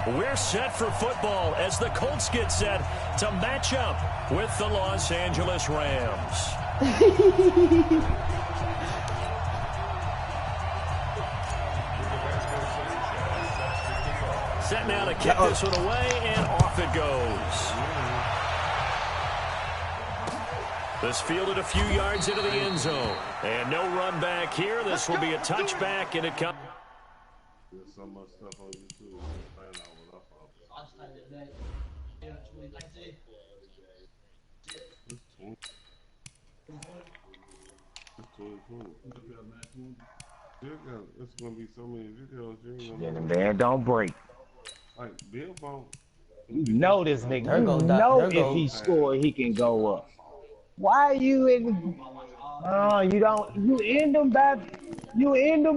We're set for football as the Colts get set to match up with the Los Angeles Rams. Set now to kick this one away, and off it goes. This fielded a few yards into the end zone. And no run back here. This will be a touchback, and it comes. There's so much stuff on YouTube. It's gonna be so many videos. Yeah, the man don't break. Like Bill Bone. You know this nigga. You know if he score, he can go up. Why are you in? You don't. You end them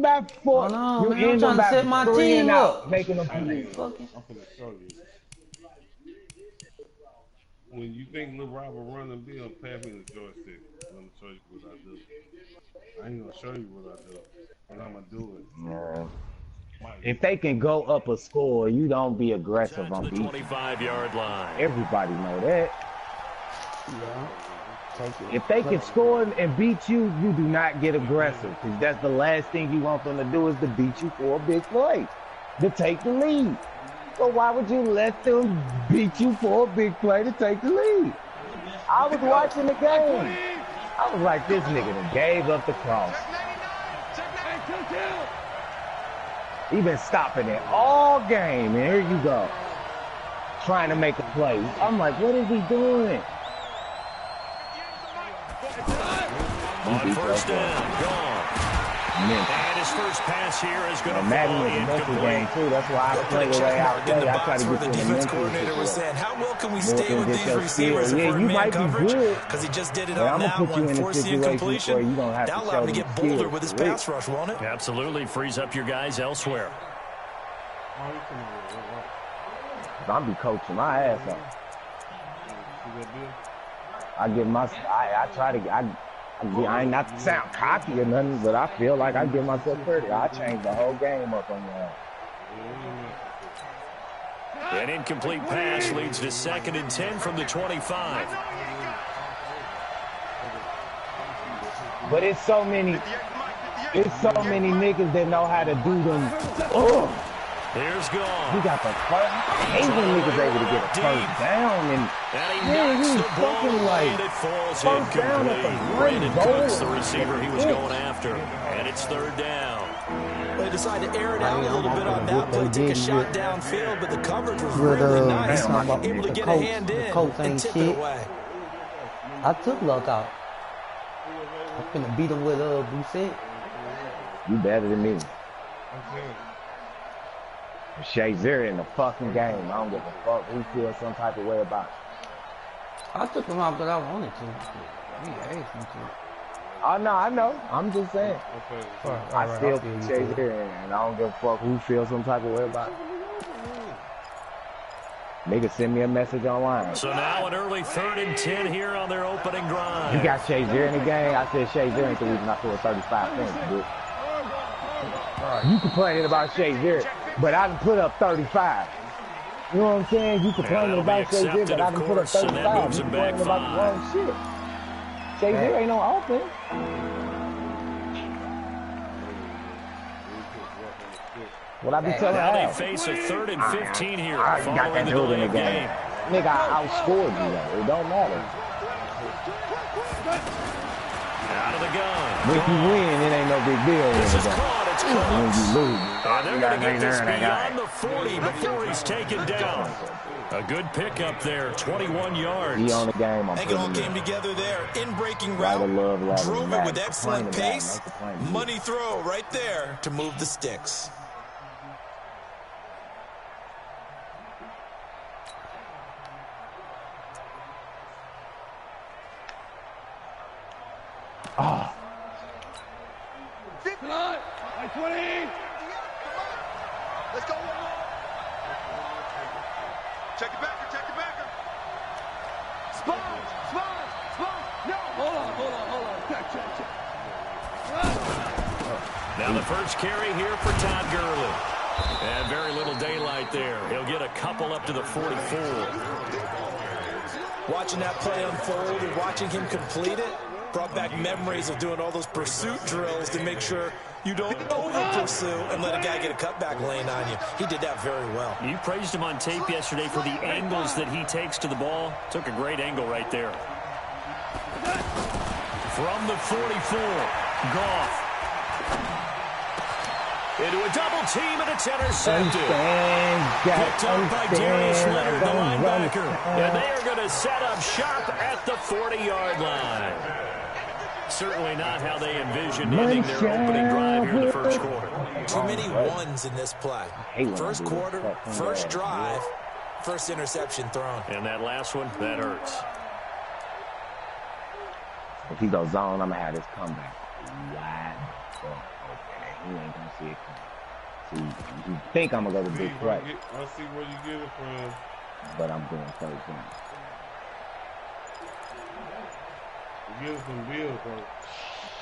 by 4. No, you man, end them by set my 3 team and up. out, making them. I'm gonna show you. When you think Lil Rob will run and Bill, pass me the joystick. Let me show you what I do. I ain't gonna show you what I do, but I'm gonna do it. Yeah. If they can go up a score, you don't be aggressive on the 25-yard line. Everybody know that. Yeah. If they can score and beat you, you do not get aggressive. Because that's the last thing you want them to do is to beat you for a big play. To take the lead. So why would you let them beat you for a big play to take the lead? I was watching the game. I was like, this nigga that gave up the cross. He been stopping it all game, and here you go. Trying to make a play. I'm like, what is he doing? On first down, gone. And his first pass here is going to fall incomplete. Too. That's why I play the way I play. I try to get the defense coordinator was saying, how well can we stay with these receivers if we're in man coverage? Because he just did it on that one, forcing incompletion. That'll allow him to get bolder with his pass rush, won't it? Absolutely. Frees up your guys elsewhere. I'm be coaching my ass off. I give my, I try to, I ain't not to sound cocky or nothing, but I feel like I give myself credit. I changed the whole game up on that. An incomplete pass leads to 2nd and 10 from the 25. But it's so many niggas that know how to do them. Oh. Here's gone. He got the first. I hate when niggas able to get a first down and he fucking like it falls incomplete. Brandon Cooks, the receiver he was going after, and it's 3rd down. They decided to air it out a little bit on that play, take a shot downfield, but the coverage was really nice. Able to get a hand in and tip it away. I took luck out. I'm finna beat him with Brissett. You better than me. Shazier in the fucking game. I don't give a fuck who feels some type of way about it. I took him out because I wanted to. He asked me to. Oh, no, I know. I'm just saying. I still feel Shazier, and I don't give a fuck who feels some type of way about it. Nigga send me a message online. So now an early 3rd and 10 here on their opening drive. You got Shazier in the game. I said Shazier ain't the reason I scored 35 points, dude. You complaining about Shazier, but I done put up 35. You know what I'm saying? You complaining about Shazier, but I done put up 35. You complaining about the wrong shit. Shazier ain't no offense. What I be telling now Al. They face a 3rd and 15 here. I got that dude in the game. Nigga, I outscored you though. It don't matter. Out of the gun. When you win, it ain't no big deal. This is caught. It's close. When you lose, and they're going to get this beyond the 40 before he's taken down. A good pickup there, 21 yards. He on the game. They all came together there in breaking route. Drove it with excellent pace. Money throw right there to move the sticks. Oh. 20. Let's go. Check it back. Spot. No. Hold on. Check. Now the first carry here for Todd Gurley. And very little daylight there. He'll get a couple up to the 44. Watching that play unfold and watching him complete it brought back memories of doing all those pursuit drills to make sure you don't over-pursue and let a guy get a cutback lane on you. He did that very well. You praised him on tape yesterday for the angles that he takes to the ball. Took a great angle right there. From the 44, Goff. Into a double team, and it's intercepted. Picked up by Darius Leonard, the linebacker. And they are going to set up shop at the 40-yard line. Certainly not how they envisioned ending their opening drive here in the first quarter. Too many ones in this play. First quarter, first drive, first interception thrown. And that last one, that hurts. If he goes zone, I'm going to have this comeback. Wide open. He ain't going to see it coming. See, you think I'm going to go to big play. I'll see where you get it from. But I'm doing third down. You get it from Bill, bro.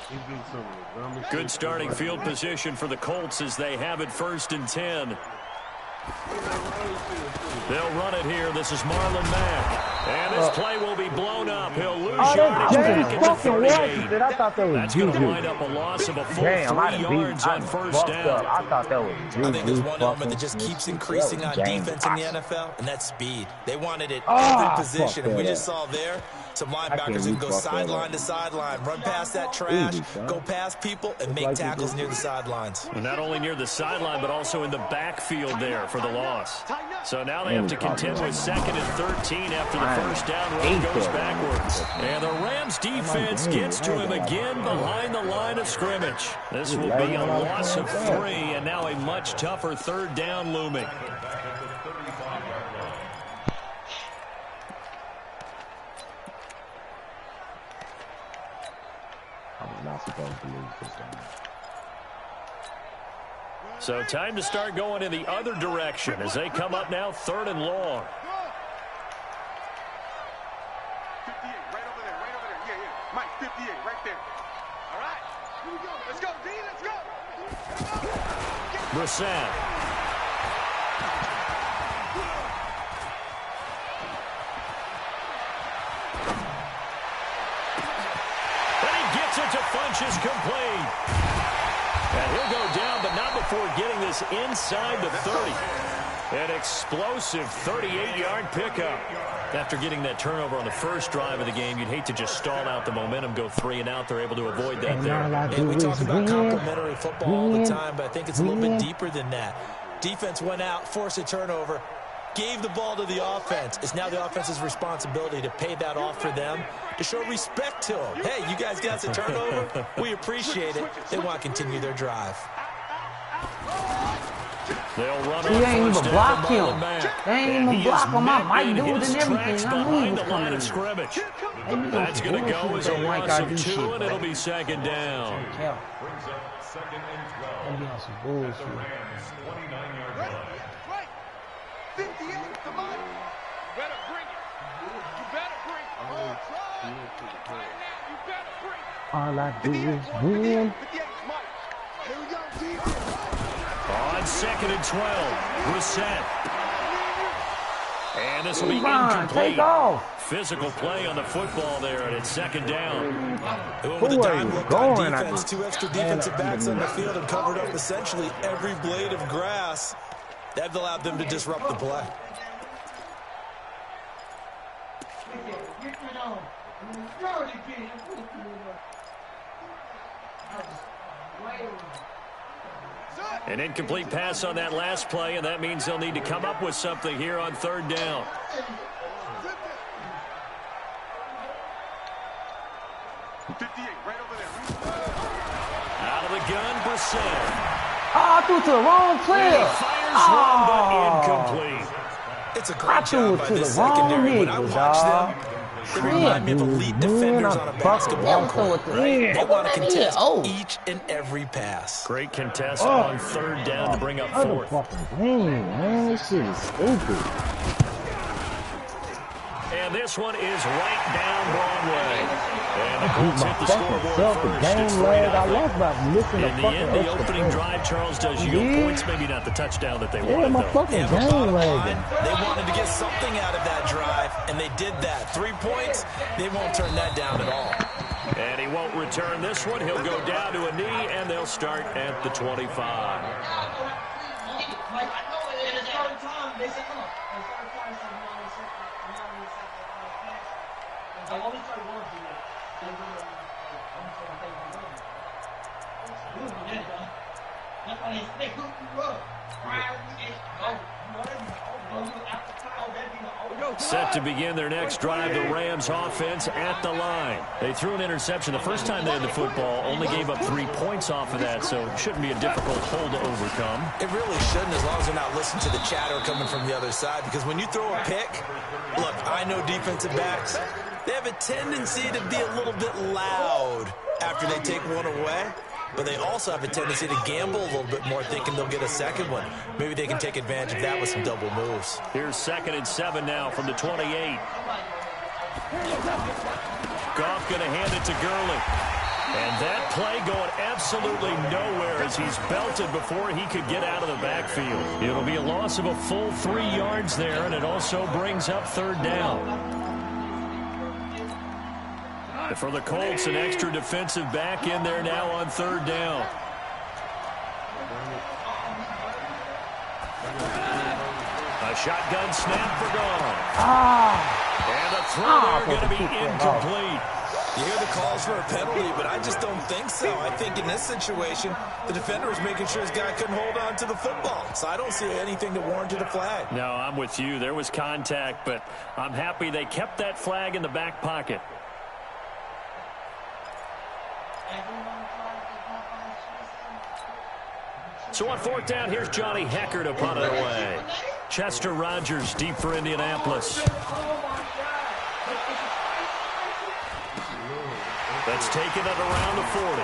He did something. Good starting field position for the Colts as they have it 1st and 10. They'll run it here. This is Marlon Mack. And this play will be blown up. He'll lose yardage back at the 38. I thought that was That's going to wind up a loss of a full 3 yards on first down. I thought that was Juju. I think there's one element that just keeps increasing on defense in the NFL, and that's speed. They wanted it every position, and we just saw there some linebackers who can go sideline to sideline, run past that trash, go past people, and make tackles near the sidelines. And not only near the sideline, but also in the backfield there for the loss. So now they have to contend with 2nd and 13 after the first down run goes backwards. And the Rams defense gets to him again behind the line of scrimmage. This will be a loss of 3, and now a much tougher 3rd down looming. Not supposed to lose this game. So time to start going in the other direction as they come up now 3rd and long. 58, right over there, right over there. Yeah, yeah. Mike, 58, right there. All right, here we go. Let's go, D, let's go. Brissett. To Funch is complete. And he'll go down, but not before getting this inside the 30. An explosive 38-yard pickup. After getting that turnover on the first drive of the game, you'd hate to just stall out the momentum, go 3 and out. They're able to avoid that there. And we talk about complimentary football all the time, but I think it's a little bit deeper than that. Defense went out, forced a turnover, gave the ball to the offense. It's now the offense's responsibility to pay that off for them, to show respect to them. Hey, you guys got the turnover? We appreciate it. They want to continue their drive. They'll run he ain't even block him. They ain't even block him. I might do it and everything. I knew he was coming. That's going to go as a loss of 2, and it'll be 2nd down. That'd be on some bullshit. 58, come on. You better bring it. You better bring it. Right now, you better bring it. All I do is win. 58, Mike. Here we go, D. On 2nd and 12, Brissett. And this will be incomplete. Physical play on the football there, and it's 2nd down. With a dime look on defense, 2 extra defensive backs on the field and covered up essentially every blade of grass. That allowed them to disrupt the play. An incomplete pass on that last play, and that means they'll need to come up with something here on 3rd down. Out of the gun, Brissett. Oh, I threw it to the wrong player. Fires one, but incomplete. It's a great job by the secondary. When I watch them, they remind me of elite defenders on a basketball court. They want to contest each and every pass. Great contest on 3rd down to bring up 4th. Man, this shit is stupid. And this one is right down Broadway. And the Colts hit the scoreboard first. It's 3-0. In the end, the opening drive, Charles, does yield points. Maybe not the touchdown that they wanted, though. And the bottom line, they wanted to get something out of that drive, and they did that. 3 points, they won't turn that down at all. And he won't return this one. He'll go down to a knee, and they'll start at the 25. Set to begin their next drive, the Rams offense at the line. They threw an interception the first time they had the football, only gave up 3 points off of that, so it shouldn't be a difficult hole to overcome. It really shouldn't, as long as they're not listening to the chatter coming from the other side, because when you throw a pick, look, I know defensive backs, they have a tendency to be a little bit loud after they take one away. But they also have a tendency to gamble a little bit more, thinking they'll get a second one. Maybe they can take advantage of that with some double moves. Here's 2nd and 7 now from the 28. Goff going to hand it to Gurley. And that play going absolutely nowhere as he's belted before he could get out of the backfield. It'll be a loss of a full 3 yards there, and it also brings up 3rd down. For the Colts, an extra defensive back in there now on 3rd down. A shotgun snap for Goff. And the throw there going to be incomplete. You hear the calls for a penalty, but I just don't think so. I think in this situation, the defender was making sure his guy couldn't hold on to the football. So I don't see anything that warranted a flag. No, I'm with you. There was contact, but I'm happy they kept that flag in the back pocket. So on 4th down, here's Johnny Hecker to punt it away. Chester Rogers deep for Indianapolis. That's taken at around the 40.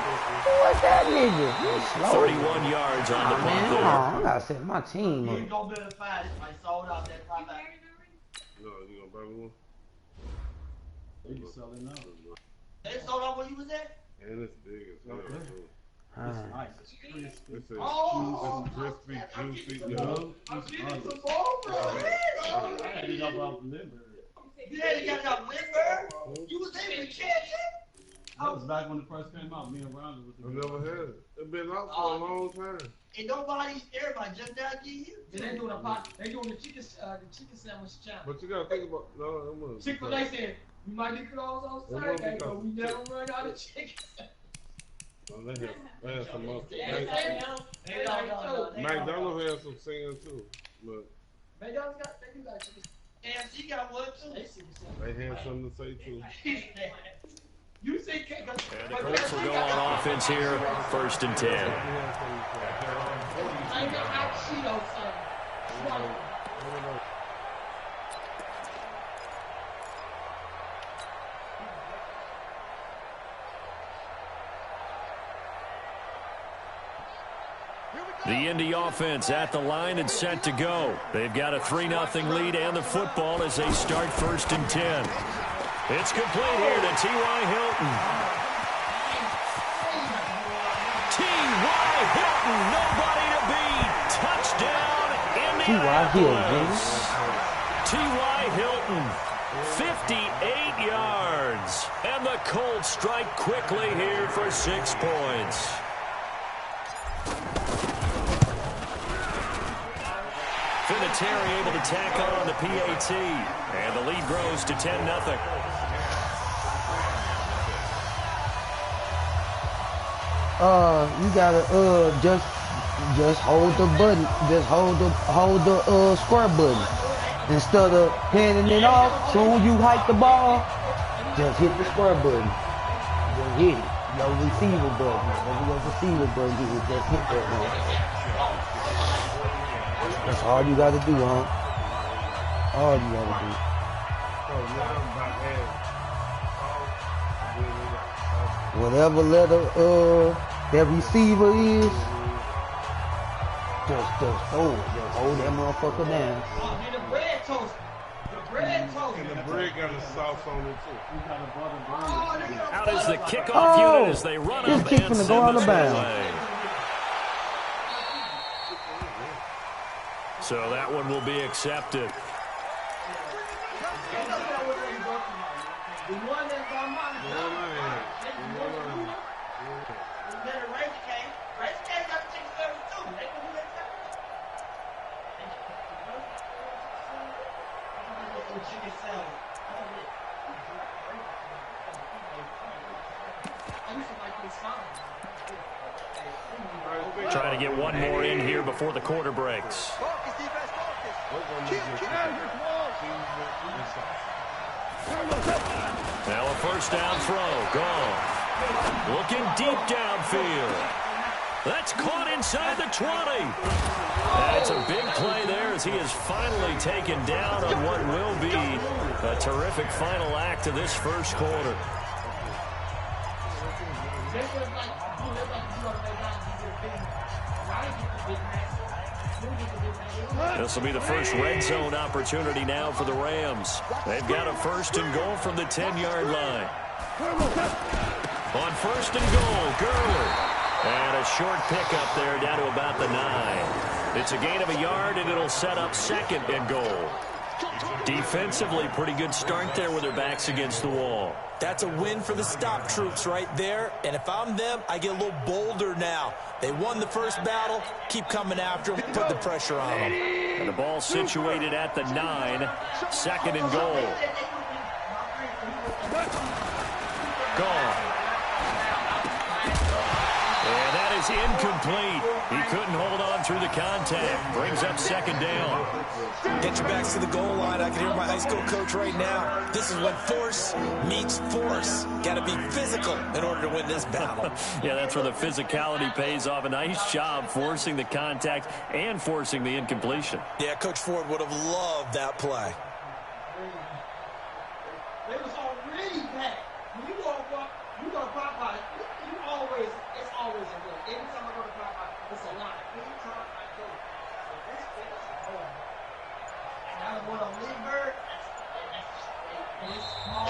What's that nigga? 31 yards on the punt there. I gotta set my team up. No, you gonna buy one? They can sell it now. They sold out where you was at? And it's big as hell, too. It's nice. It's crispy. It's crispy, juicy, you know? I'm getting some more, bro. I had it up off the liver. You had got that Whitburn? You was able to catch it? That was back when it first came out. Me and Rhonda was I never had it. It's been out for a long time. And everybody just down to you. They doing a pot. They doing the chicken sandwich challenge. But you gotta think about Chick-fil-A said we might get closed on Saturday, but we never run out of chicken. Well, they had some up. McDonald's had some singing too, but McDonald's they do got chicken. AFC got one too. they had something to say too. You say and the Colts will go on offense here, 1st and 10. I got hot Cheetos, son. The Indy offense at the line and set to go. They've got a 3-0 lead and the football as they start 1st and 10. It's complete here to T.Y. Hilton. T.Y. Hilton, nobody to beat. Touchdown, Indianapolis. T.Y. Hilton, 58 yards. And the Colts strike quickly here for 6 points. Vinatieri able to tack on the PAT. And the lead grows to 10-0. You gotta just hold the button, just hold the square button instead of handing it off. Soon you hike the ball, just hit the square button, just hit it. Your receiver button, just hit that one. That's all you gotta do, huh? All you gotta do. Whatever letter that receiver is, just hold it. Just hold that motherfucker down. And the bread got a sauce on it too. Out is the kickoff unit as they run up kick and finna send go out this of one bounds. away. So that one will be accepted. Trying to get one more in here before the quarter breaks. Now a first down throw, gone. Looking deep downfield. That's caught inside the 20. And it's a big play there as he is finally taken down on what will be a terrific final act of this first quarter. This will be the first red zone opportunity now for the Rams. They've got a first and goal from the 10-yard line. On first and goal, Gurley. And a short pickup there down to about the 9. It's a gain of a yard, and it'll set up second and goal. Defensively, pretty good start there with their backs against the wall. That's a win for the stop troops right there. And if I'm them, I get a little bolder now. They won the first battle. Keep coming after them. Put the pressure on them. And the ball situated at the 9. Second and goal. Gone. And that is incomplete. He couldn't hold on through the contact. Brings up second down. Get your backs to the goal line. I can hear my high school coach right now. This is when force meets force. Got to be physical in order to win this battle. Yeah, that's where the physicality pays off. A nice job forcing the contact and forcing the incompletion. Yeah, Coach Ford would have loved that play. It was already bad. When you go to Popeye, it's always a win. Every time I go to Popeye, it's a lot. Every time I go. So this is home. Now I'm going on Lindbergh.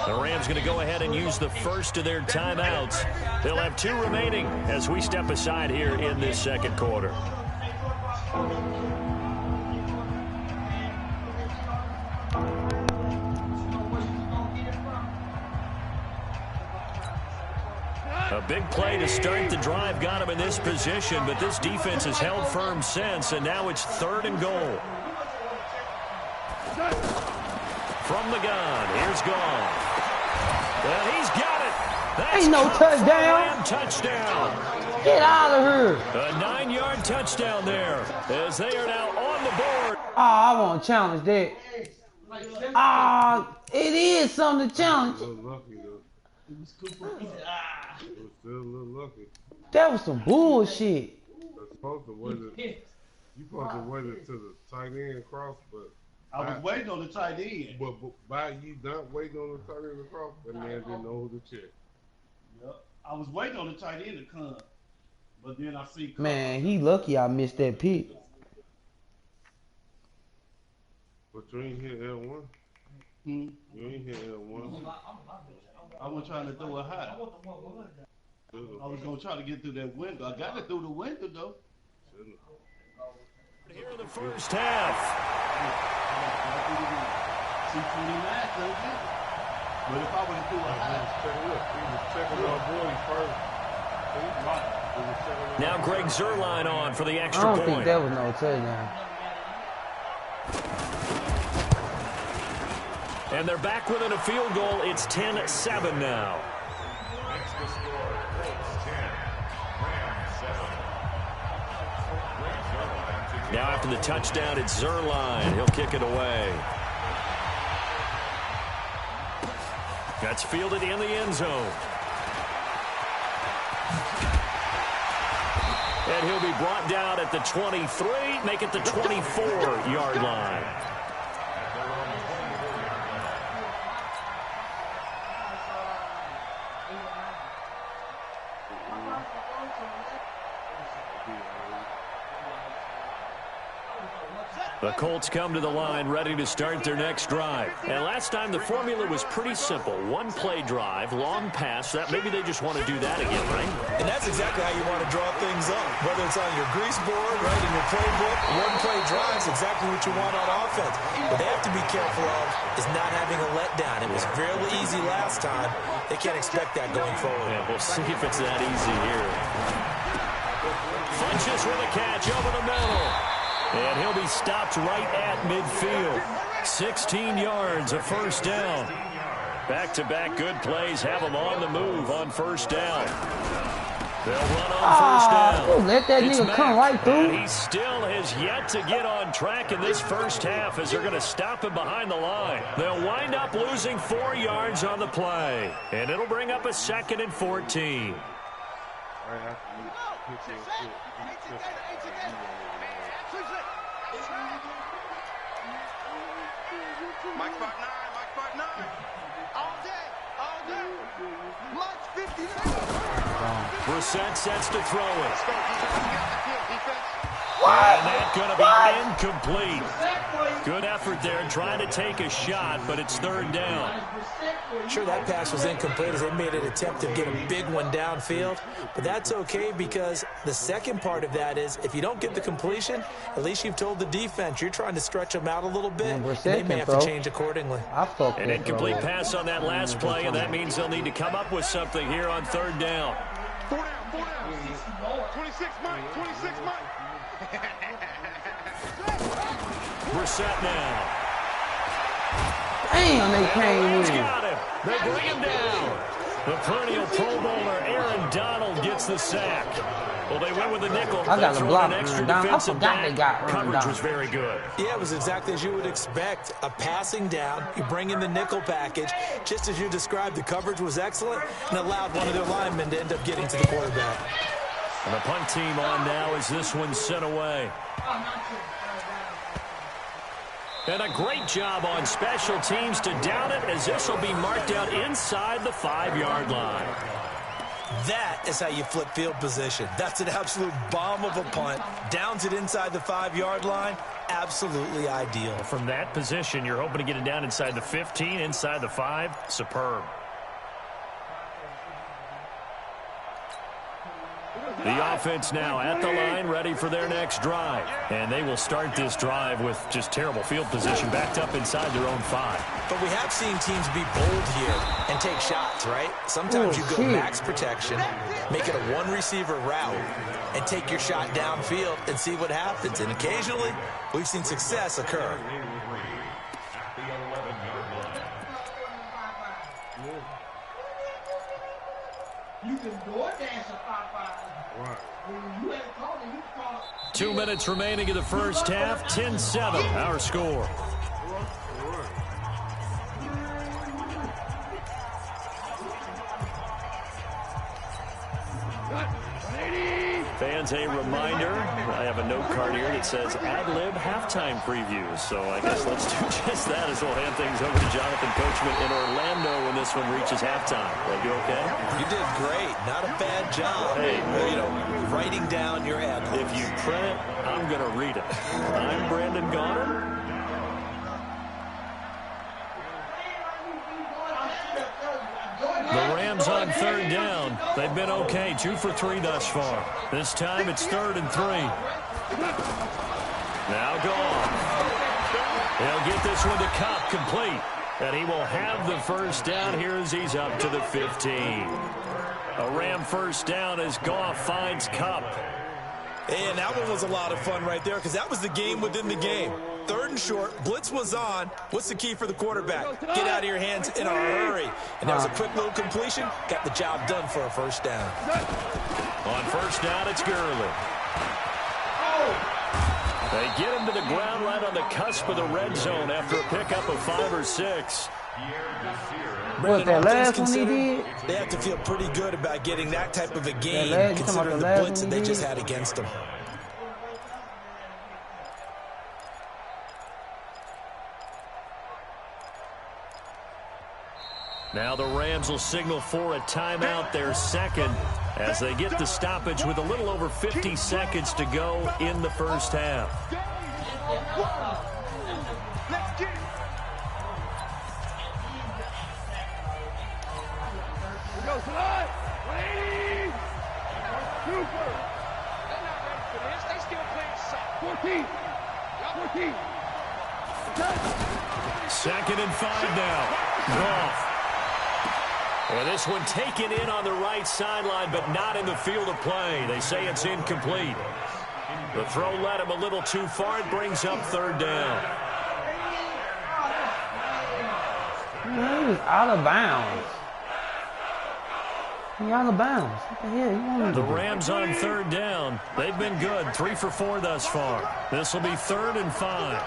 The Rams going to go ahead and use the first of their timeouts. They'll have 2 remaining as we step aside here in this second quarter. A big play to start the drive got him in this position, but this defense has held firm since, and now it's third and goal. From the gun, here's Gone. Well, he's got it. That's Ain't no touchdown. Touchdown. Get out of here. A 9-yard touchdown there as they are now on the board. I want to challenge that. It is something to challenge. It was lucky though. It was still a little lucky. That was some bullshit. You're supposed to wait it to the tight end cross, but I was waiting on the tight end. But by you not waiting on the tight end across, that man didn't know who to check. Yep. I was waiting on the tight end to come. But then I see... Man, he lucky I missed that pick. But you ain't hit L1. You ain't hit L1. I was trying to throw it high. I was going to try to get through that window. I got it through the window, though. Here in the first half. But if I would have threw it high, he was checking our boy first. Now Greg Zuerlein on for the I extra don't point. think that was no touchdown. And they're back within a field goal. It's 10-7 now. Now after the touchdown, it's Zuerlein. He'll kick it away. That's fielded in the end zone. And he'll be brought down at the 23, make it the 24-yard line. The The Colts come to the line ready to start their next drive. And last time the formula was pretty simple. One-play drive, long pass. That maybe they just want to do that again, right? And that's exactly how you want to draw things up. Whether it's on your grease board, right, in your playbook, one-play drive is exactly what you want on offense. What they have to be careful of is not having a letdown. It was fairly easy last time. They can't expect that going forward. Yeah, we'll see if it's that easy here. Funches with a catch over the middle. And he'll be stopped right at midfield. 16 yards, a first down. Back-to-back good plays have them on the move on first down. They'll run on first down. Let that nigga come right through. And he still has yet to get on track in this first half as they're going to stop him behind the line. They'll wind up losing 4 yards on the play. And it'll bring up a 2nd and 14. Mike spot 9, Mike spot 9. All day. Mike 59. Brissett sets to throw it. What? And that's going to be incomplete. Good effort there trying to take a shot, but it's 3rd down. Sure, that pass was incomplete as they made an attempt to get a big one downfield. But that's okay because the second part of that is if you don't get the completion, at least you've told the defense you're trying to stretch them out a little bit. And they may have to change accordingly. An incomplete pass on that last play, and that means they'll need to come up with something here on 3rd down. 4 down. 26 Mike, 26 Mike. Brissett now. Damn, they came He's in. got him. They bring him down. The perennial Pro Bowler Aaron Donald gets the sack. Well, they went with the nickel. I got a block. An extra I defensive forgot they got back. Coverage was very good. Yeah, it was exactly as you would expect. A passing down, you bring in the nickel package. Just as you described, the coverage was excellent and allowed one of their linemen to end up getting to the quarterback. And the punt team on now as this one's sent away. And a great job on special teams to down it as this will be marked out inside the 5-yard line. That is how you flip field position. That's an absolute bomb of a punt. Downs it inside the 5-yard line. Absolutely ideal. From that position, you're hoping to get it down inside the 15, inside the 5. Superb. The offense now at the line, ready for their next drive. And they will start this drive with just terrible field position, backed up inside their own 5. But we have seen teams be bold here and take shots, right? Sometimes you go max protection, make it a one-receiver route, and take your shot downfield and see what happens. And occasionally, we've seen success occur. You can DoorDash a 5-5. Right. You ain't calling, you call. 2 minutes remaining in the first half. 10-7, our score. Fans, a reminder, I have a note card here that says ad-lib halftime previews. So I guess let's do just that as we'll hand things over to Jonathan Coachman in Orlando when this one reaches halftime. Did I do okay? You did great. Not a bad job. Hey, writing down your ad-libs. If you print it, I'm going to read it. I'm Brandon Garner. The Rams on 3rd down. They've been okay, 2 for 3 thus far. This time it's 3rd and 3. Now gone. He'll get this one to Cup complete. And he will have the first down here as he's up to the 15. A Ram first down as Goff finds Cup. And that one was a lot of fun right there because that was the game within the game. 3rd and short, blitz was on. What's the key for the quarterback? Get out of your hands in a hurry. And that was a quick little completion. Got the job done for a first down. On first down, it's Gurley. They get him to the ground right on the cusp of the red zone after a pickup of 5 or 6. What's that last one he did? They have to feel pretty good about getting that type of a game considering the blitz that they just had against them. Now the Rams will signal for a timeout, their second, as they get the stoppage with a little over 50 seconds to go in the first half. Let's get it. We go tonight. 180. Super. They're not ready for this. They still playing soft. 14. 14. Second and 5 now. Goff. Well, this one taken in on the right sideline, but not in the field of play. They say it's incomplete. The throw led him a little too far. It brings up third down. Man, he was out of bounds. He's out of bounds. What the hell? You want him to The do? Rams on third down. They've been good. 3 for 4 thus far. This will be 3rd and 5.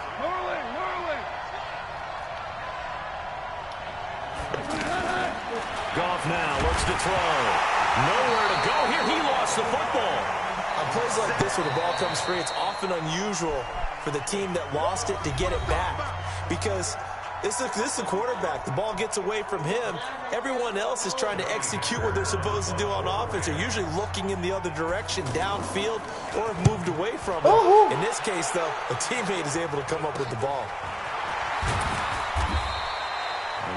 Goff now looks to throw. Nowhere to go here. He lost the football. On plays like this where the ball comes free, it's often unusual for the team that lost it to get it back. Because this is a quarterback. The ball gets away from him. Everyone else is trying to execute what they're supposed to do on offense. They're usually looking in the other direction, downfield, or have moved away from it. In this case, though, a teammate is able to come up with the ball.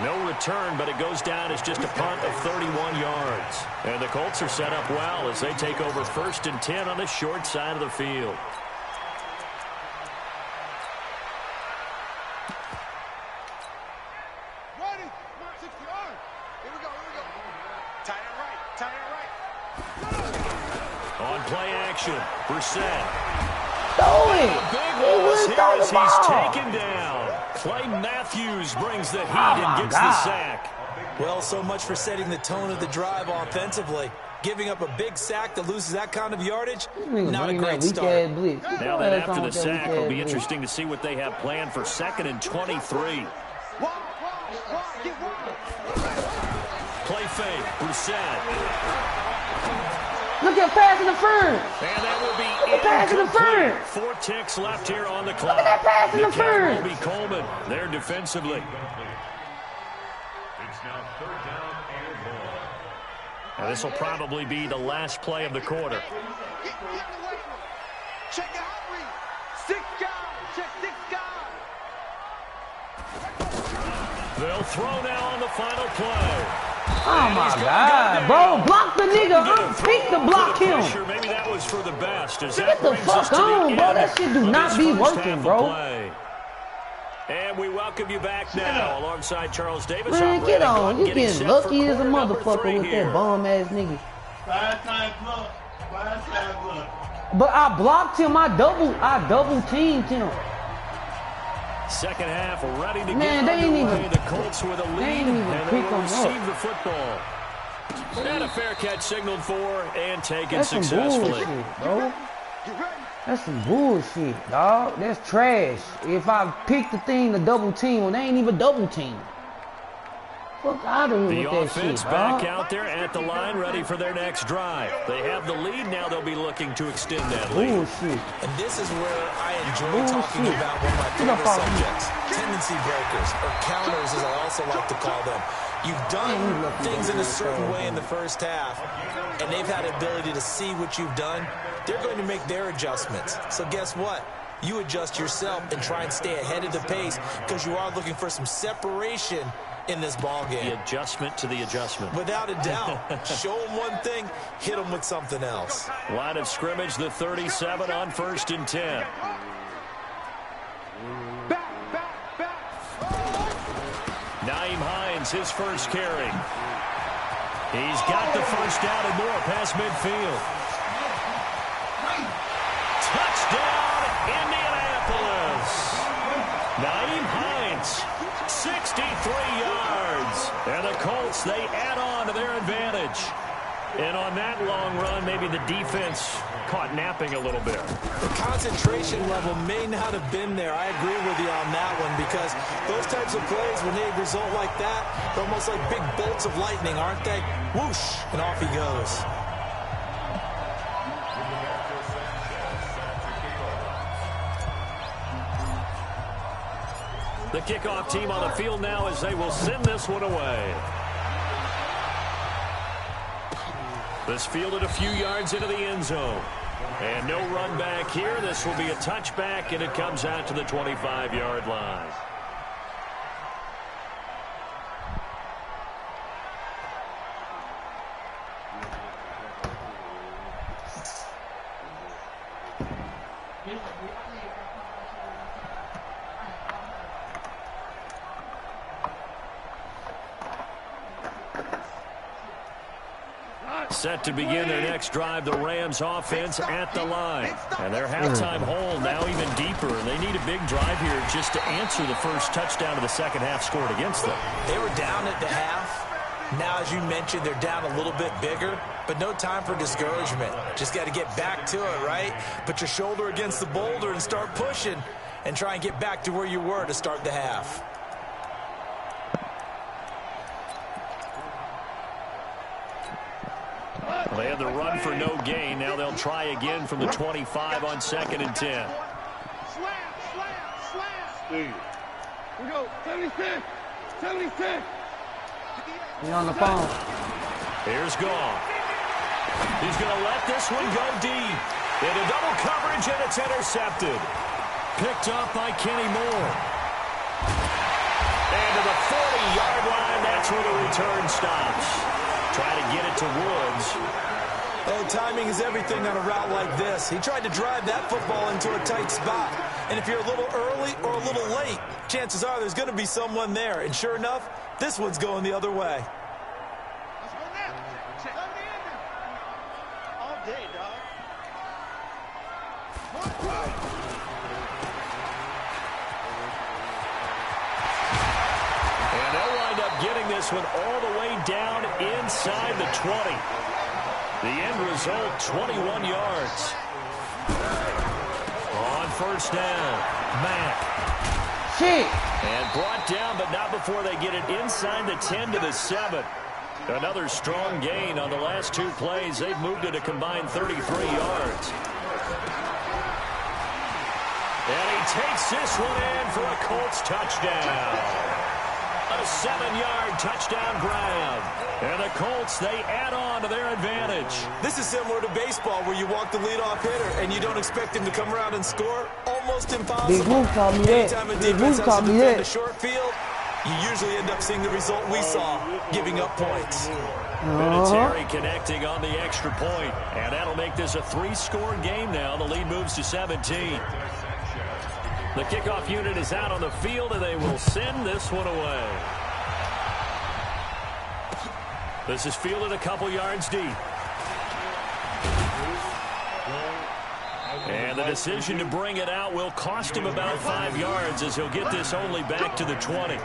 No return, but it goes down as just a punt of 31 yards. And the Colts are set up well as they take over 1st and 10 on the short side of the field. Ready. 60 yards. Here we go. Tight end right. On play action, Brissett. Throw it. Big He loss wouldn't here throw the as he's ball. taken down. Clay Matthews brings the heat my and gets God. the sack. Well, so much for setting the tone of the drive offensively. Giving up a big sack that loses that kind of yardage, not a great start. Now that after the sack, it'll be interesting to see what they have planned for 2nd and 23. Play fake, Brissett. Look at pass interference. And that will be Look at pass incomplete. interference. 4 ticks left here on the clock. Look at that pass The count interference. will be Coleman there defensively. And this will probably be the last play of the quarter. Check the hot read. 6 guys. Check 6 guys. They'll throw now on the final play. Oh my God, bro! Block the nigga. I'm pick to block him. Pressure, maybe that was for the best. As that Get the brings us fuck to the on, bro. end That shit do of not this be first working, half of bro. play. And we welcome you back now alongside Charles Davis. Man, get on. You getting getting set lucky for as a quarter number motherfucker 3 with here. that bum ass nigga. 5 times plus. 5 times plus. But I blocked him. I double teamed him. Second half ready to Man, get they ain't underway. even- The Colts with a lead, they ain't even and they pick will 'em up. receive the football. And a fair catch signaled for and taken That's some successfully. bullshit, bro. That's some bullshit, dog. That's trash. If I pick the thing to double team, well, they ain't even double team. Fuck out of The here with that offense shit, back dog. out there at the line, ready for their next drive. They have the lead. Now they'll be looking to extend that lead. Bullshit. And this is where I enjoy Bullshit. talking about one of my Get up favorite off me. subjects, tendency breakers, or counters as I also like to call them. You've done things in a certain way in the first half, and they've had the ability to see what you've done. They're going to make their adjustments. So guess what? You adjust yourself and try and stay ahead of the pace because you are looking for some separation in this ball game. The adjustment to the adjustment. Without a doubt. Show them one thing, hit them with something else. Line of scrimmage, the 37 on 1st and 10. Naeem Hines, his first carry. He's got the first down and more past midfield. Touchdown, Indianapolis. Naeem Hines, 63 yards. And the Colts, they add on to their advantage. And on that long run, maybe the defense caught napping a little bit. The concentration level may not have been there. I agree with you on that one because those types of plays, when they result like that, they're almost like big bolts of lightning, aren't they? Whoosh, and off he goes. The kickoff team on the field now as they will send this one away. This fielded a few yards into the end zone. And no run back here. This will be a touchback, and it comes out to the 25-yard line. Set to begin their next drive, the Rams offense at the line. And their halftime hole now even deeper. They need a big drive here just to answer the first touchdown of the second half scored against them. They were down at the half. Now, as you mentioned, they're down a little bit bigger, but no time for discouragement. Just got to get back to it, right? Put your shoulder against the boulder and start pushing and try and get back to where you were to start the half. They had the run for no gain. Now they'll try again from the 25 on 2nd and 10. Slam. Here We go. 76. He on the phone. Here's Goff. He's going to let this one go deep. Into double coverage, and it's intercepted. Picked up by Kenny Moore. And to the 40-yard line, that's where the return stops. Try to get it to Woods. Oh, timing is everything on a route like this. He tried to drive that football into a tight spot. And if you're a little early or a little late, chances are there's going to be someone there. And sure enough, this one's going the other way. All day, dog. And they'll wind up getting this one all the way down inside the 20. The end result, 21 yards. On first down, Mack. Shit. And brought down, but not before they get it inside the 10 to the 7. Another strong gain on the last two plays. They've moved it a combined 33 yards. And he takes this one in for a Colts touchdown. A 7-yard touchdown grab. And the Colts, they add on to their advantage. This is similar to baseball where you walk the leadoff hitter and you don't expect him to come around and score. Almost impossible. Big Wolf taught me that. Anytime a defense has to defend a short field, you usually end up seeing the result we saw, giving up points. Vinatieri connecting on the extra point. And that'll make this a 3-score game now. The lead moves to 17. The kickoff unit is out on the field, and they will send this one away. This is fielded a couple yards deep. And the decision to bring it out will cost him about 5 yards as he'll get this only back to the 20.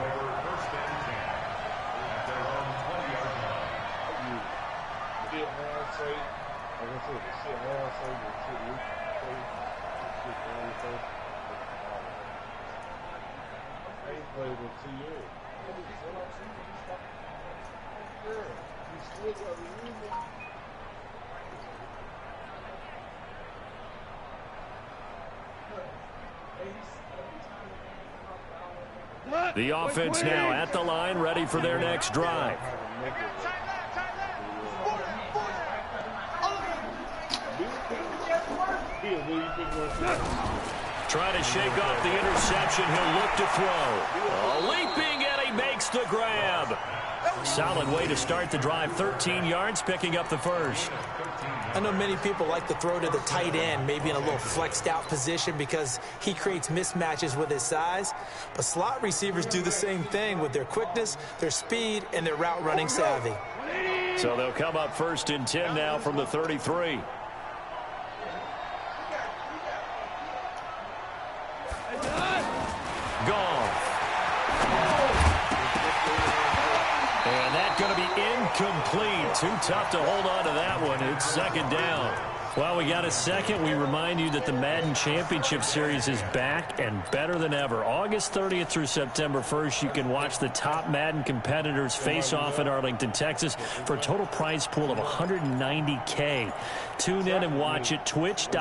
The offense now at the line, ready for their next drive. Trying to shake off the interception. He'll look to throw. Leaping, and he makes the grab. Solid way to start the drive. 13 yards, picking up the first. I know many people like to throw to the tight end, maybe in a little flexed out position because he creates mismatches with his size. But slot receivers do the same thing with their quickness, their speed, and their route running savvy. So they'll come up 1st and 10 now from the 33. Gone. And that's going to be incomplete. Too tough to hold on to that one. It's 2nd down. Well, we got a second. We remind you that the Madden Championship Series is back and better than ever. August 30th through September 1st, you can watch the top Madden competitors face off in Arlington, Texas for a total prize pool of $190K. Tune in and watch it. Twitch.tv/EA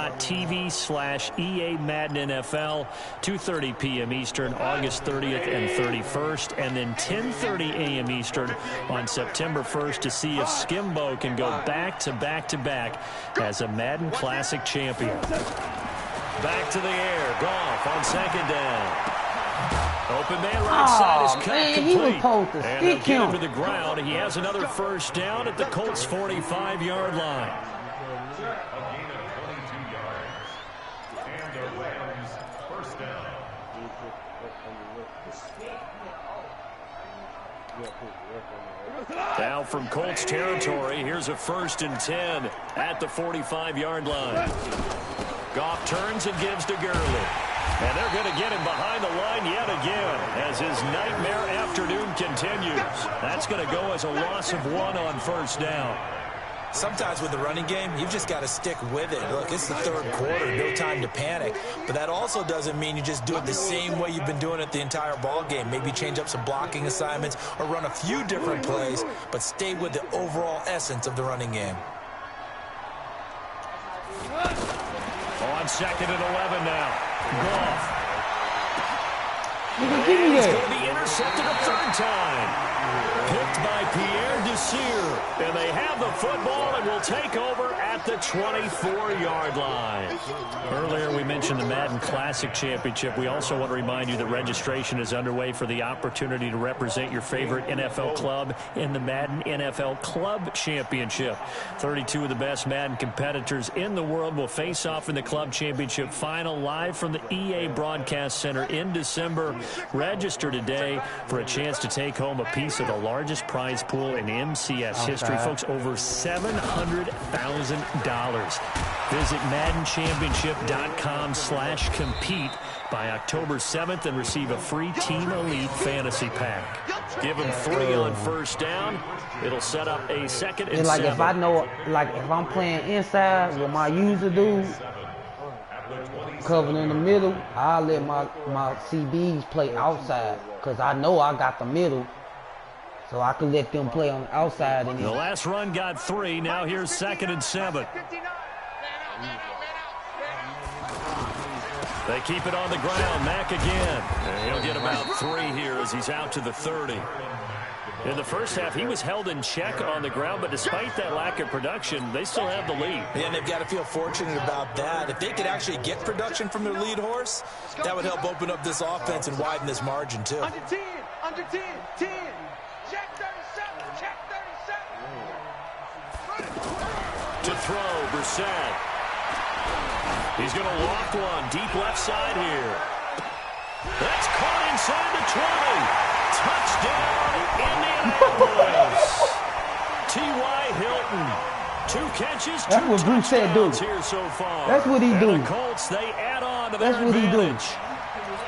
Madden NFL, 2:30 p.m. Eastern, August 30th and 31st, and then 10:30 a.m. Eastern on September 1st to see if Skimbo can go back to back to back as a Madden Classic champion. Back to the air. Goff on second down. Open man right side is cut complete. And they'll get him to the ground. He has another first down at the Colts' 45-yard line. Now from Colts territory, here's a 1st and 10 at the 45-yard line. Goff turns and gives to Gurley. And they're going to get him behind the line yet again as his nightmare afternoon continues. That's going to go as a loss of 1 on first down. Sometimes with the running game, you've just got to stick with it. Look, it's the 3rd quarter, no time to panic. But that also doesn't mean you just do it the same way you've been doing it the entire ball game. Maybe change up some blocking assignments or run a few different plays, but stay with the overall essence of the running game. On 2nd and 11 now. Goff. Give me He's that. going to be intercepted a 3rd time. Picked by Pierre Desir. And they have the football and will take over at the 24-yard line. Earlier we mentioned the Madden Classic Championship. We also want to remind you that registration is underway for the opportunity to represent your favorite NFL club in the Madden NFL Club Championship. 32 of the best Madden competitors in the world will face off in the Club Championship final live from the EA Broadcast Center in December. Register today for a chance to take home a piece of the largest prize pool in MCS history. Folks, over $700,000. Visit MaddenChampionship.com/compete by October 7th and receive a free Team Elite Fantasy Pack. Give them 3 on first down. It'll set up a 2nd and 7. If I know, if I'm playing inside, what my user do, covering in the middle, I'll let my CBs play outside because I know I got the middle. So I can let them play on the outside. And the last run got 3. Now here's 2nd and 7. They keep it on the ground. Mack again. And he'll get about 3 here as he's out to the 30. In the first half, he was held in check on the ground, but despite that lack of production, they still have the lead. And they've got to feel fortunate about that. If they could actually get production from their lead horse, that would help open up this offense and widen this margin, too. Under 10, 10. Check 37, check 37. To throw, Brissett. He's going to loft one deep left side here. That's caught inside the 20. Touchdown, Indianapolis. T.Y. Hilton. 2 catches, 2 touchdowns here so far. That's what he do. The Colts, they add on to their advantage.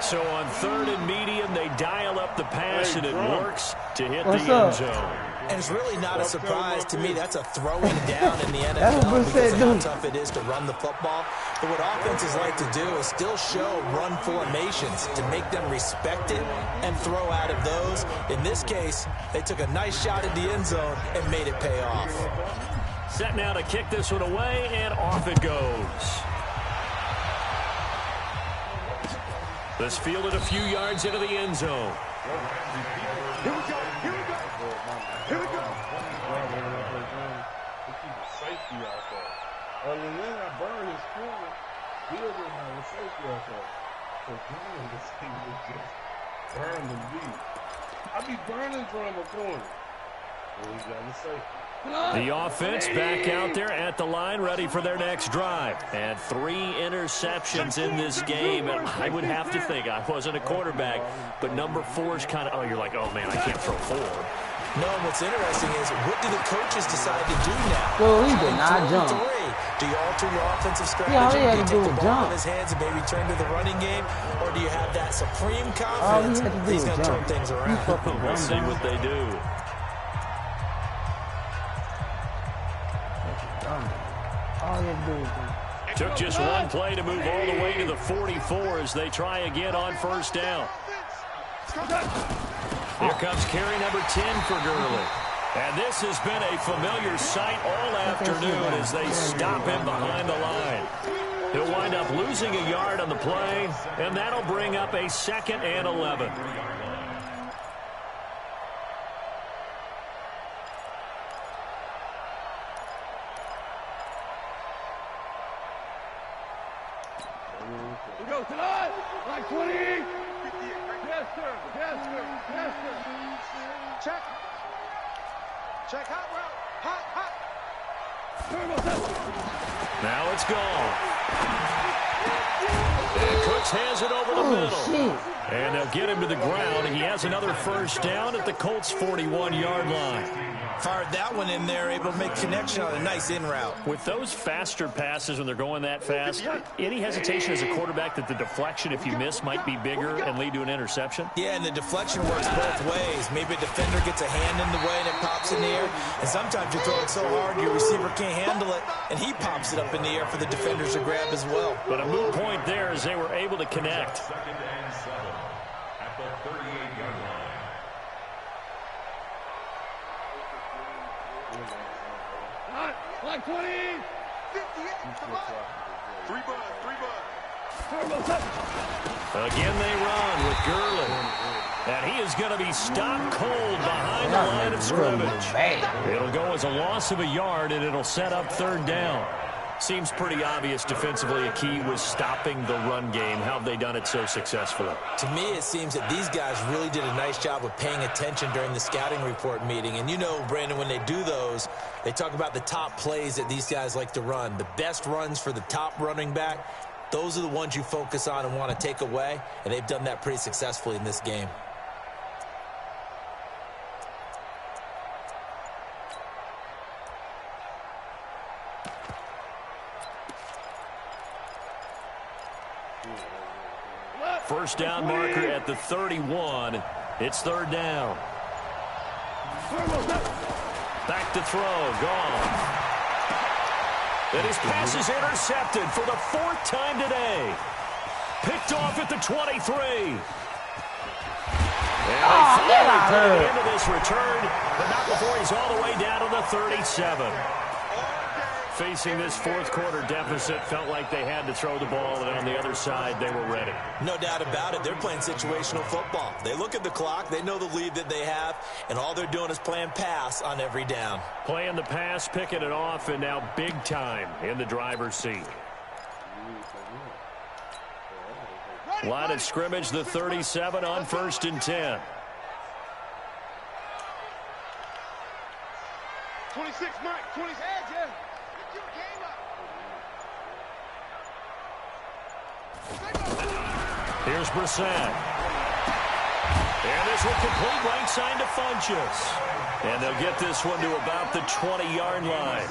So on 3rd and medium, they dial up the pass, and it works to hit the end zone. And it's really not a surprise to me. That's a throwing down in the NFL because of how tough it is to run the football. But what offenses like to do is still show run formations to make them respect it and throw out of those. In this case, they took a nice shot at the end zone and made it pay off. Set now to kick this one away, and off it goes. This fielded a few yards into the end zone. Here we go. Safety out there. Other than that, I burned his corner. He didn't have a safety out there. So Graham, this thing was just burn the beat. I be burning from a corner. So he got the safety. The offense back out there at the line, ready for their next drive. And 3 interceptions in this game. And I would have to think, I wasn't a quarterback, but number 4 is kind of, you're like, oh, man, I can't throw 4. No, and what's interesting is, what do the coaches decide to do now? Well, he did not jump. Do you alter your offensive strategy? Yeah, do you take the ball jump in his hands and maybe turn to the running game? Or do you have that supreme confidence that he's going to turn things around? We'll see what they do. All you have to do is Took just 1 play to move all the way to the 44 as they try again on first down. Here comes carry number 10 for Gurley. And this has been a familiar sight all afternoon as they stop him behind the line. He'll wind up losing a yard on the play, and that'll bring up a 2nd and 11. go tonight. Like 20. Yes, sir. Yes, sir. Yes, sir. Check. Check. Hot route. Hot, hot. Now it's gone. And Cooks has it over the middle. Shit. And they'll get him to the ground. He has another first down at the Colts' 41-yard line. Fired that one in there, able to make connection on a nice in route. With those faster passes when they're going that fast, any hesitation as a quarterback that the deflection, if you miss, might be bigger and lead to an interception? Yeah, and the deflection works both ways. Maybe a defender gets a hand in the way and it pops in the air. And sometimes you throw it so hard your receiver can't handle it, and he pops it up in the air for the defenders to grab as well. But a moot point there as they were able to connect. Second and 7 at the 38-yard line. Like 20. 58. Come on. 3 bucks. Again they run with Gurley. And he is going to be stopped cold behind the line of scrimmage. It'll go as a loss of a yard, and it'll set up third down. Seems pretty obvious defensively a key was stopping the run game. How have they done it so successfully? To me, it seems that these guys really did a nice job of paying attention during the scouting report meeting. And you know, Brandon, when they do those, they talk about the top plays that these guys like to run. The best runs for the top running back, those are the ones you focus on and want to take away. And they've done that pretty successfully in this game. First down marker at the 31. It's third down. Back to throw. Gone. And his pass is intercepted for the 4th time today. Picked off at the 23. And they finally put an end to this return, but not before he's all the way down to the 37. Facing this fourth quarter deficit, felt like they had to throw the ball, and on the other side, they were ready. No doubt about it. They're playing situational football. They look at the clock. They know the lead that they have, and all they're doing is playing pass on every down. Playing the pass, picking it off, and now big time in the driver's seat. Line of scrimmage, the 37 on 1st and 10. 26, Mike. 26. Yeah. Here's Brissett. And this will complete right side to Funchess. And they'll get this one to about the 20-yard line.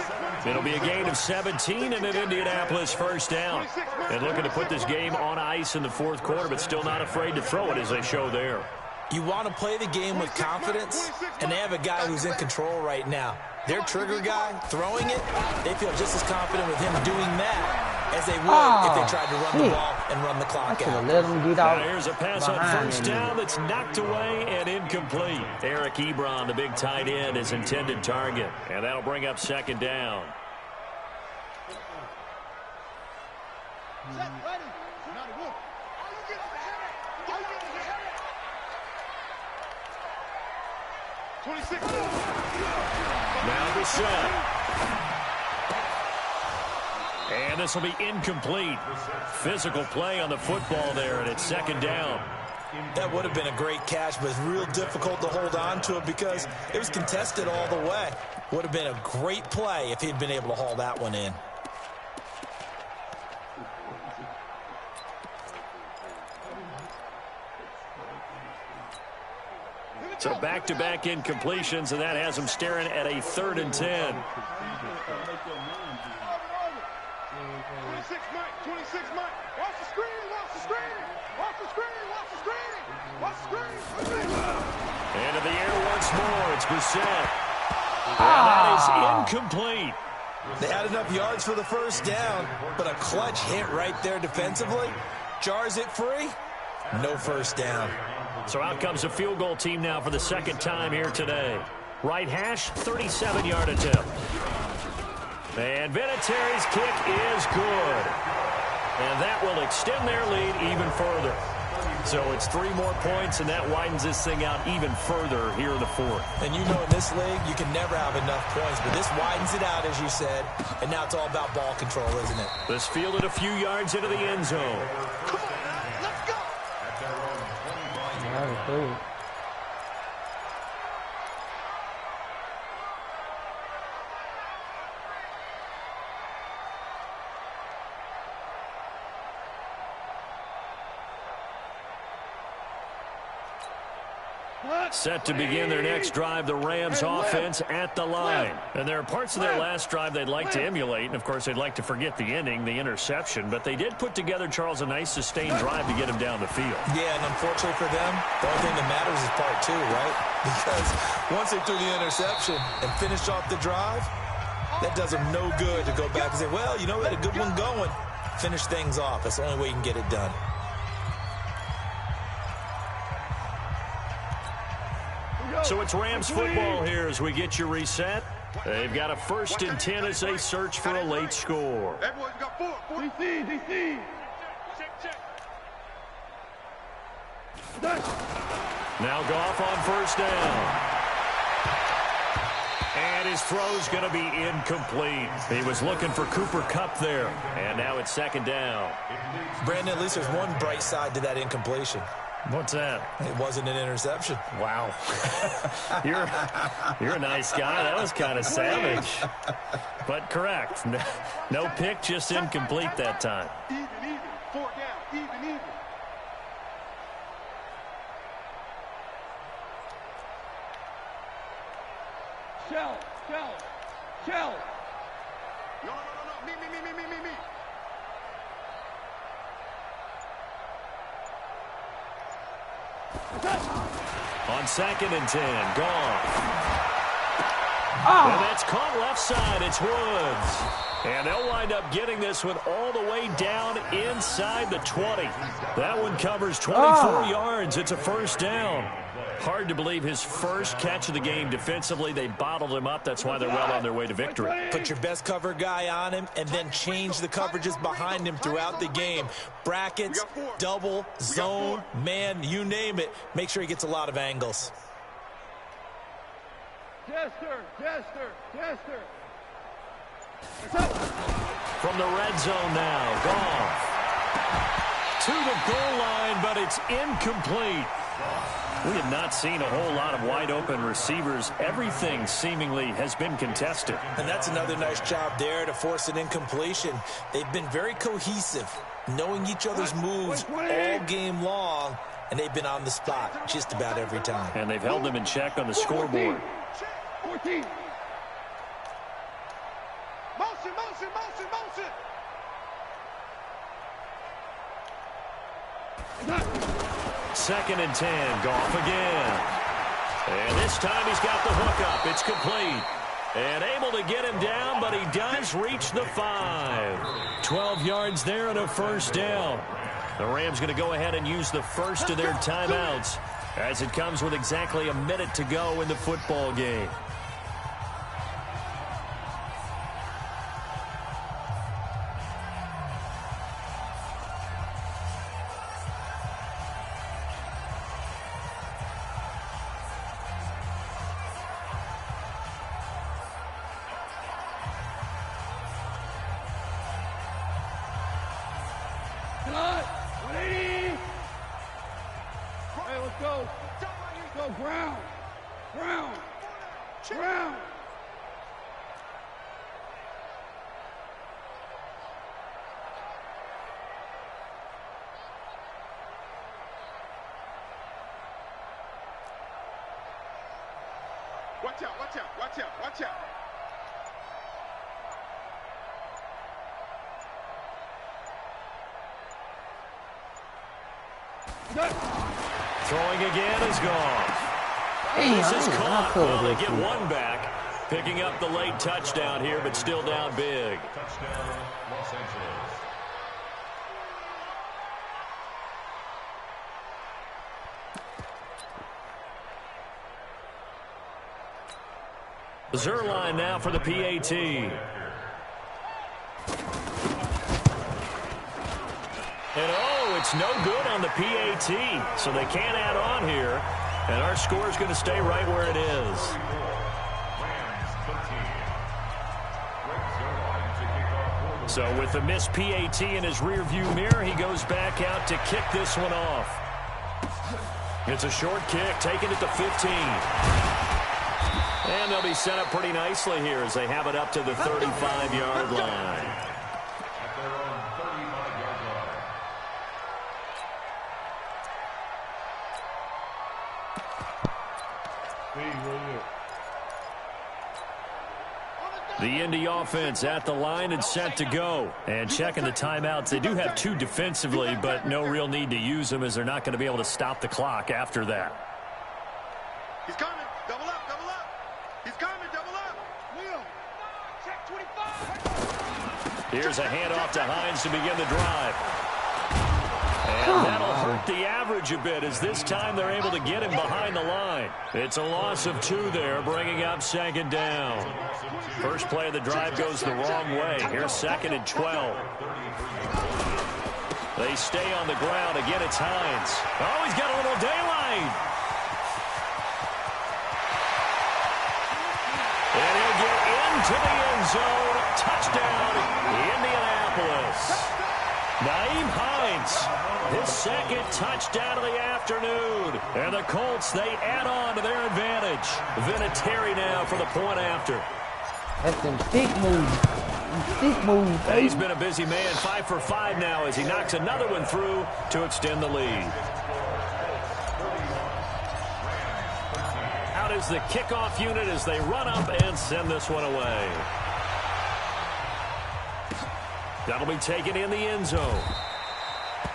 It'll be a gain of 17 and an Indianapolis first down. And looking to put this game on ice in the fourth quarter, but still not afraid to throw it as they show there. You want to play the game with confidence, and they have a guy who's in control right now. Their trigger guy, throwing it, they feel just as confident with him doing that as they would if they tried to run the ball and run the clock out. Let him get out. Here's a pass on first down that's knocked away and incomplete. Eric Ebron, the big tight end, is intended target, and that'll bring up second down. Set, ready. Not a good. Are you getting the 26. Now Brissett. And this will be incomplete. Physical play on the football there, and it's second down. That would have been a great catch, but it's real difficult to hold on to it because it was contested all the way. Would have been a great play if he'd been able to haul that one in. So back-to-back incompletions, and that has them staring at a 3rd and 10. 26, Mike. 26, Mike. Watch the screen. Watch the screen. Watch the screen. Watch the screen. Watch the screen. And in the air once more, it's Brissett. And that is incomplete. They had enough yards for the first down, but a clutch hit right there defensively. Jars it free. No first down. So out comes a field goal team now for the second time here today. Right hash, 37-yard attempt. And Vinatieri's kick is good. And that will extend their lead even further. So it's 3 more points, and that widens this thing out even further here in the fourth. And you know in this league, you can never have enough points, but this widens it out, as you said, and now it's all about ball control, isn't it? This fielded a few yards into the end zone. Come on, cool. Set to begin their next drive, the Rams offense at the line. And there are parts of their last drive they'd like to emulate. And, of course, they'd like to forget the inning, the interception. But they did put together, Charles, a nice sustained drive to get him down the field. Yeah, and unfortunately for them, the only thing that matters is part two, right? Because once they threw the interception and finished off the drive, that does them no good to go back and say, well, you know, we had a good one going. Finish things off. That's the only way you can get it done. So it's Rams football here as we get you reset. They've got a 1st and 10 as they search for a late score. Everyone's got four. DC. Now Goff on 1st down. And his throw's going to be incomplete. He was looking for Cooper Kupp there. And now it's 2nd down. Brandon, at least there's one bright side to that incompletion. What's that? It wasn't an interception. Wow. You're a nice guy. That was kind of savage. But correct. No pick, just incomplete that time. Even. 4 down. Even. Shell. No. Me. On 2nd and 10, Goff. And that's caught left side. It's Woods. And they'll wind up getting this one all the way down inside the 20. That one covers 24 yards. It's a 1st down. Hard to believe his first catch of the game defensively. They bottled him up. That's why they're well on their way to victory. Put your best cover guy on him and then change the coverages behind him throughout the game. Brackets, double, zone, man, you name it. Make sure he gets a lot of angles. Jester. From the red zone now, Goff to the goal line, but it's incomplete. We have not seen a whole lot of wide-open receivers. Everything seemingly has been contested. And that's another nice job there to force an incompletion. They've been very cohesive, knowing each other's moves all game long, and they've been on the spot just about every time. And they've held them in check on the scoreboard. 14. Motion. 2nd and 10, Goff again. And this time he's got the hook up. It's complete. And able to get him down, but he does reach the 5. 12 yards there and a 1st down. The Rams going to go ahead and use the first of their timeouts as it comes with exactly a minute to go in the football game. Brown. Watch out. Throwing again is gone. This is caught. Well, they get one back. Picking up the late touchdown here, but still down big. Touchdown, Los Angeles. Zerline now for the PAT. And it's no good on the PAT, so they can't add on here. And our score is going to stay right where it is. So with the missed PAT in his rearview mirror, he goes back out to kick this one off. It's a short kick, taking it to 15. And they'll be set up pretty nicely here as they have it up to the 35-yard line. At their own 35-yard line. The Indy offense at the line and set to go. And checking the timeouts. They do have 2 defensively, but no real need to use them as they're not going to be able to stop the clock after that. He's coming. Double up, double up. He's coming, double up. Will. Check 25. Here's a handoff to Hines to begin the drive. And that'll hurt the average a bit as this time they're able to get him behind the line. It's a loss of 2 there, bringing up second down. First play of the drive goes the wrong way. Here's 2nd and 12. They stay on the ground. Again, it's Hines. Oh, he's got a little daylight. And he'll get into the end zone. Touchdown, Indianapolis. Nyheim Hines, his 2nd touchdown of the afternoon. And the Colts, they add on to their advantage. Vinatieri now for the point after. That's them stick moves. Stick moves. Hey, he's been a busy man, 5 for 5 now as he knocks another one through to extend the lead. Out is the kickoff unit as they run up and send this one away. That'll be taken in the end zone.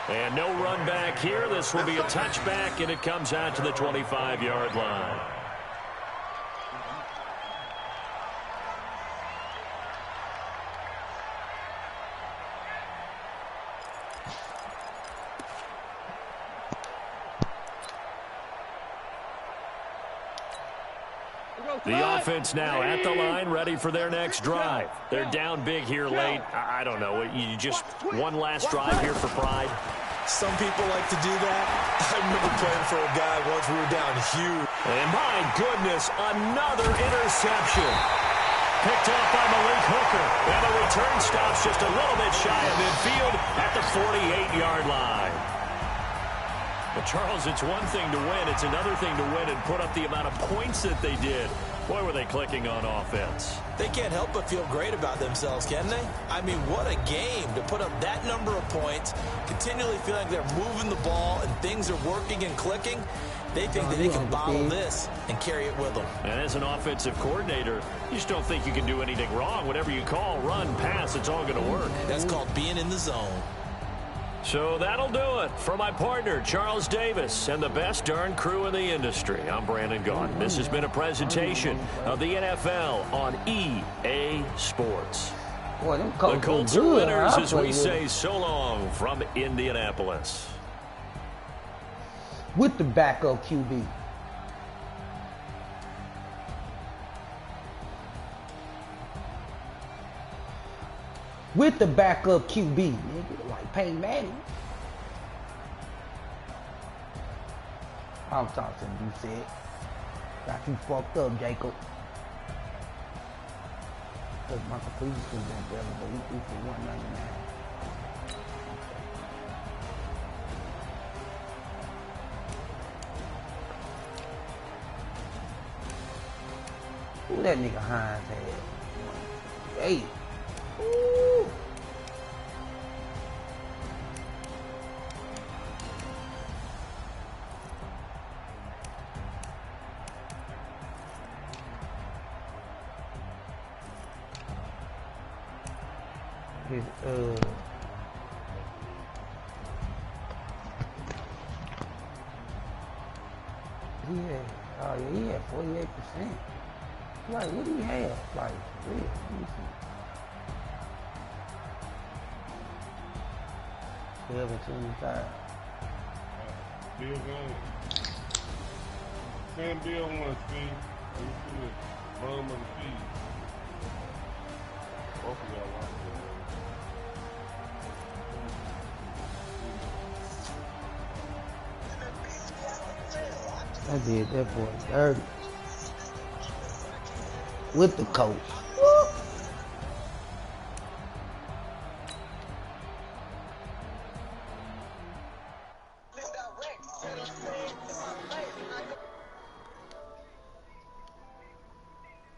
And no run back here. This will be a touchback, and it comes out to the 25-yard line. The offense now at the line, ready for their next drive. They're down big here late. I don't know. You just one last drive here for pride? Some people like to do that. I remember playing for a guy once we were down huge. And my goodness, another interception. Picked off by Malik Hooker. And the return stops just a little bit shy of midfield at the 48-yard line. But, Charles, it's one thing to win. It's another thing to win and put up the amount of points that they did. Boy, were they clicking on offense. They can't help but feel great about themselves, can they? I mean, what a game to put up that number of points, continually feeling they're moving the ball and things are working and clicking. They think that they can bottle this and carry it with them. And as an offensive coordinator, you just don't think you can do anything wrong. Whatever you call, run, pass, it's all going to work. That's called being in the zone. So that'll do it for my partner, Charles Davis, and the best darn crew in the industry. I'm Brandon Gaudin. This has been a presentation of the NFL on EA Sports. Boy, them the Colts are winners as we say so long from Indianapolis. With the backup QB. With the backup QB, nigga, like Peyton Manning. I'm talking, you said. Got you fucked up, Jacob. Because my completion is available. He threw for $199. Who that nigga Hines had? Hey. Ooh. His he had 48%. Like, what do he have? Like, real. Let me see. 12 and 25. Bill going. Send Bill one, Steve. You see the bum of the feet. Both of y'all like I did that boy dirty. With the coach.